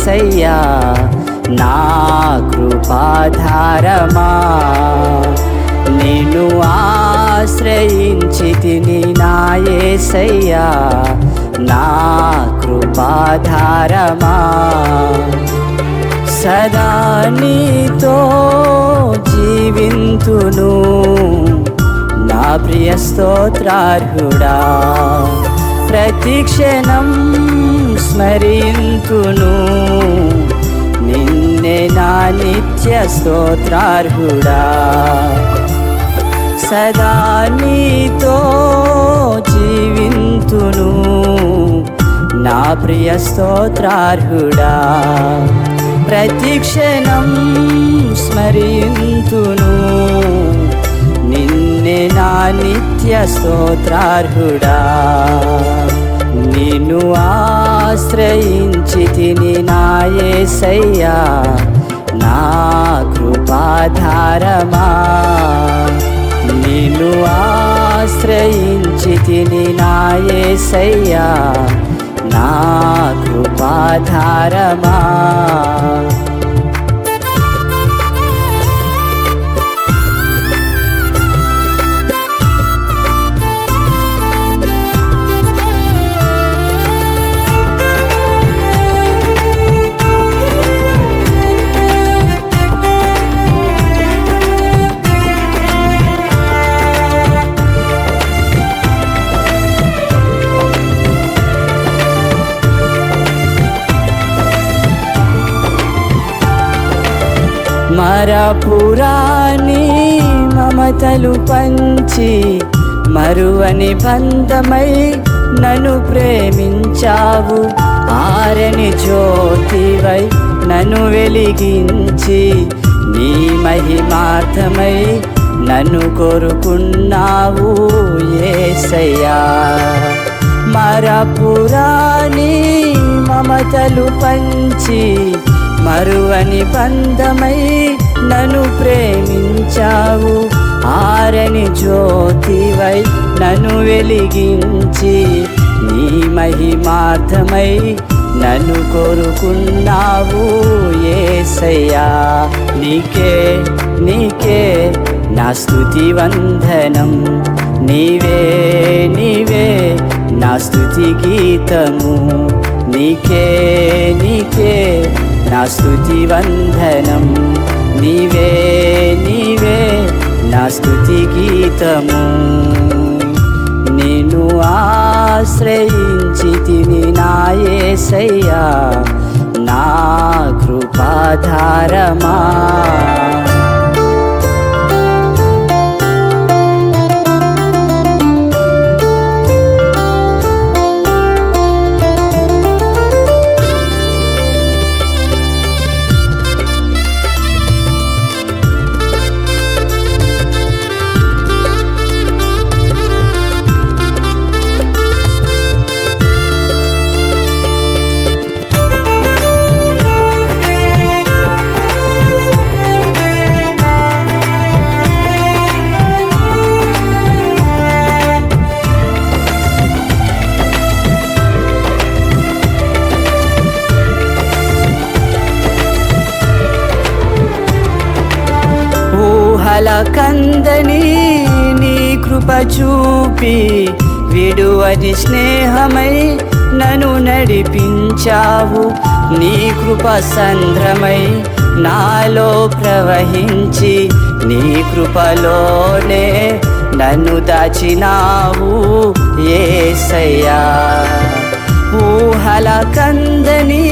యేసయ్యా నా కృపాధారమా. నిన్ను ఆశ్రయించితిని నా యేసయ్యా నా కృపాధారమా. సదా నీతో జీవింతును నా ప్రియ స్తోత్రార్హుడా. ప్రతిక్షణం స్మరింతును నిన్నే నా నిత్య స్తోత్రార్హుడా. సదా నీతో జీవింతును నా ప్రియ స్తోత్రార్హుడా. ప్రతిక్షణం స్మరింతును నిన్నే నా నిత్య స్తోత్రార్హుడా. నిన్ను ఆశ్రయించితిని నా యేసయ్యా నా కృపాధారమా. నిన్ను ఆశ్రయించితిని నా యేసయ్యా నా కృపాధారమా. మరపురాని మమతలు పంచి మరువని బంధమై నన్ను ప్రేమించావు. ఆరని జ్యోతివై నన్ను వెలిగించి నీ మహిమార్థమై నన్ను కోరుకున్నావు యేసయ్యా. మరపురాని మమతలు పంచి మరువని బంధమై నన్ను ప్రేమించావు. ఆరని జ్యోతివై నన్ను వెలిగించి నీ మహిమార్థమై నన్ను కోరుకున్నావు యేసయ్యా. నీకే నీకే నా స్తుతి వందనం. నీవే నీవే నా స్తుతి గీతము. నీకే నీకే నా స్తుతి వందనం. నీవే నీవే నా స్తుతి గీతము. నిన్ను ఆశ్రయించితిని నా యేసయ్యా నా కృపాధారమా. కందని నీ కృప చూపి విడువని స్నేహమై నన్ను నడిపించావు. నీ కృప సంద్రమై నాలో ప్రవహించి నీ కృపలోనే నన్ను దాచినావు యేసయ్యా. ఊహల కందని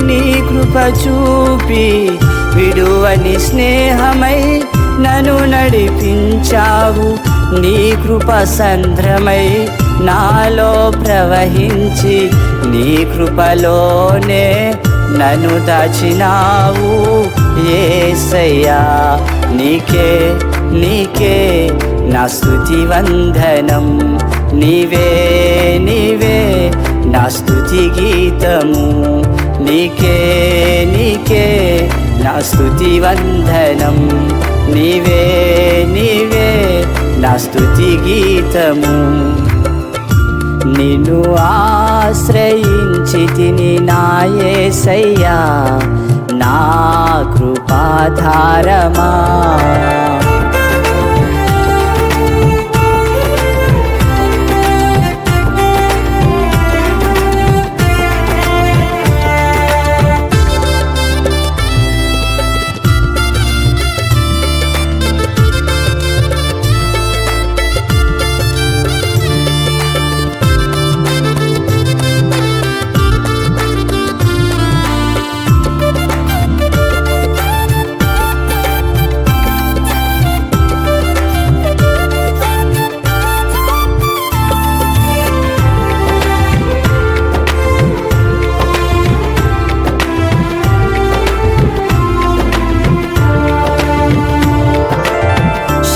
నీ కృప చూపి విడువని స్నేహమై నన్ను నడిపించావు. నీ కృప సంద్రమై నాలో ప్రవహించి నీ కృపలోనే నన్ను దాచినావు యేసయ్యా. నీకే నీకే నా స్తుతి వందనం. నీవే నీవే నా స్తుతి గీతము. నీకే నీకే నా స్తుతి వందనం. నీవే నీవే నా స్తుతి గీతము. నిన్ను ఆశ్రయించితిని నా యేసయ్యా నా కృపాధారమా.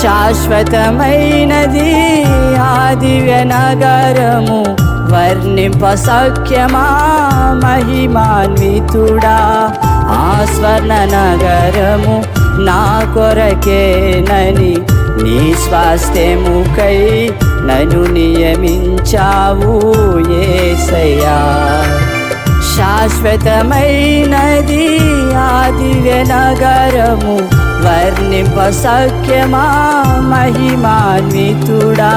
శాశ్వతమైనది ఆ దివ్య నగరము, వర్ణింప సఖ్యమా మహిమాన్వితుడా. ఆ స్వర్ణ నగరము నా కొరకేనని నీ స్వాస్థ్యముకై నన్ను నియమించావు యేసయ్యా. శాశ్వతమైనది ఆ దివ్య నగరము, వర్ణింప సఖ్యమా మహిమాన్వితుడా.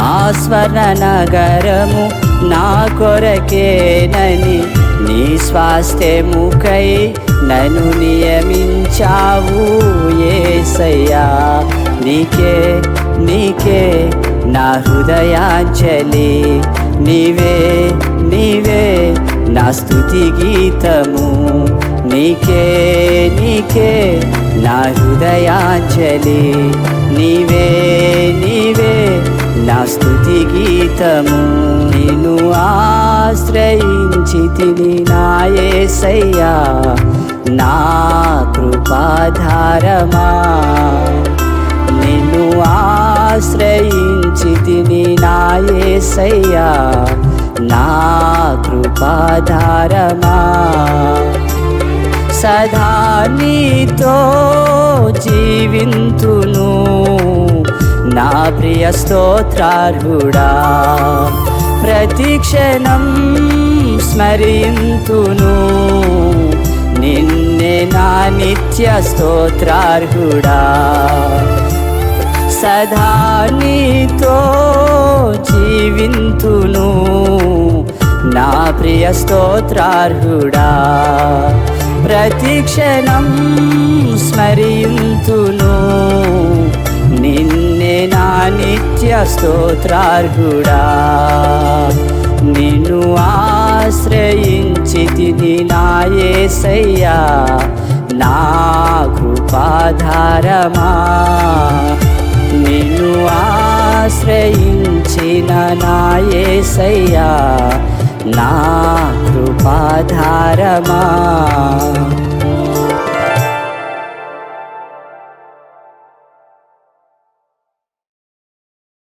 ఆ స్వర్ణ నగరము నా కొరకేనని నీ స్వాస్థ్యముకై నన్ను నియమించావు యేసయ్యా. నీకే నీకే నా హృదయాంజలి, నీవే నీవే నా స్తుతి గీతము. నీకే నీకే నా హృదయాంజలి, నీవే నీవే నా స్తుతి గీతము. నిన్ను ఆశ్రయించితిని నా యేసయ్యా నా కృపాధారమా. నిన్ను ఆశ్రయించితిని నా యేసయ్యా నా కృపాధారమా. సదా నీతో జీవింతును నా ప్రియ స్తోత్రార్హుడా. ప్రతిక్షణం స్మరింతును నిన్నే నా నిత్య స్తోత్రార్హుడా. సదా నీతో జీవింతును నా ప్రియ స్తోత్రార్హుడా. ప్రతిక్షణం స్మరింతును నిన్నే నా నిత్య స్తోత్రార్హుడా. నిన్ను ఆశ్రయించితిని నా యేసయ్యా నా కృపాధారమా. నిన్ను ఆశ్రయించిన నా యేసయ్యా నా కృపాధారమా.